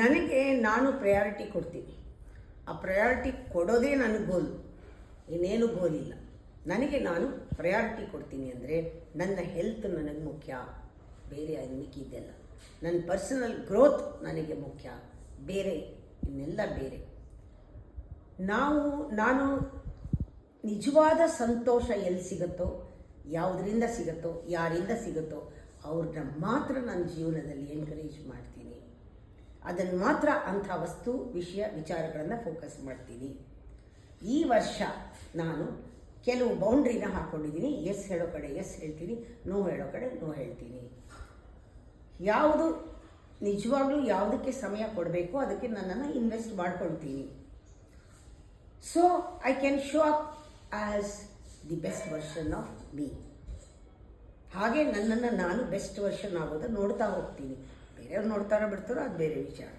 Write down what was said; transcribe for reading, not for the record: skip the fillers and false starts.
ನನಗೆ ನಾನು ಪ್ರಯಾರಿಟಿ ಕೊಡ್ತೀನಿ. ಆ ಪ್ರಯಾರಿಟಿ ಕೊಡೋದೇ ನನಗೆ ಗೋಲ್, ಇನ್ನೇನು ಗೋಲ್ ಇಲ್ಲ. ನನಗೆ ನಾನು ಪ್ರಯಾರಿಟಿ ಕೊಡ್ತೀನಿ ಅಂದರೆ ನನ್ನ ಹೆಲ್ತ್ ನನಗೆ ಮುಖ್ಯ, ಬೇರೆ ಮಿಕ್ಕಿದ್ದೆಲ್ಲ. ನನ್ನ ಪರ್ಸನಲ್ ಗ್ರೋತ್ ನನಗೆ ಮುಖ್ಯ, ಬೇರೆ ಇನ್ನೆಲ್ಲ ಬೇರೆ. ನಾನು ನಿಜವಾದ ಸಂತೋಷ ಎಲ್ಲಿ ಸಿಗುತ್ತೋ, ಯಾವುದರಿಂದ ಸಿಗುತ್ತೋ, ಯಾರಿಂದ ಸಿಗುತ್ತೋ ಅವ್ರನ್ನ ಮಾತ್ರ ನನ್ನ ಜೀವನದಲ್ಲಿ ಎನ್ಕರೇಜ್ ಮಾಡ್ತೀನಿ. ಅದನ್ನು ಮಾತ್ರ ಅಂಥ ವಸ್ತು, ವಿಷಯ, ವಿಚಾರಗಳನ್ನು ಫೋಕಸ್ ಮಾಡ್ತೀನಿ. ಈ ವರ್ಷ ನಾನು ಕೆಲವು ಬೌಂಡ್ರಿನ ಹಾಕ್ಕೊಂಡಿದ್ದೀನಿ. ಎಸ್ ಹೇಳೋ ಕಡೆ ಎಸ್ ಹೇಳ್ತೀನಿ, ನೋ ಹೇಳೋ ಕಡೆ ನೋ ಹೇಳ್ತೀನಿ. ಯಾವುದು ನಿಜವಾಗ್ಲೂ ಯಾವುದಕ್ಕೆ ಸಮಯ ಕೊಡಬೇಕು ಅದಕ್ಕೆ ನನ್ನನ್ನು ಇನ್ವೆಸ್ಟ್ ಮಾಡ್ಕೊಳ್ತೀನಿ. So I can show up as the best version of me. ಹಾಗೆ ನನ್ನನ್ನು ನಾನು ಬೆಸ್ಟ್ ವರ್ಷನ್ ಆಗೋದು ನೋಡ್ತಾ ಹೋಗ್ತೀನಿ. ಬೇರೆಯವ್ರು ನೋಡ್ತಾರೋ ಬಿಡ್ತಾರೋ ಅದು ಬೇರೆ ವಿಚಾರ.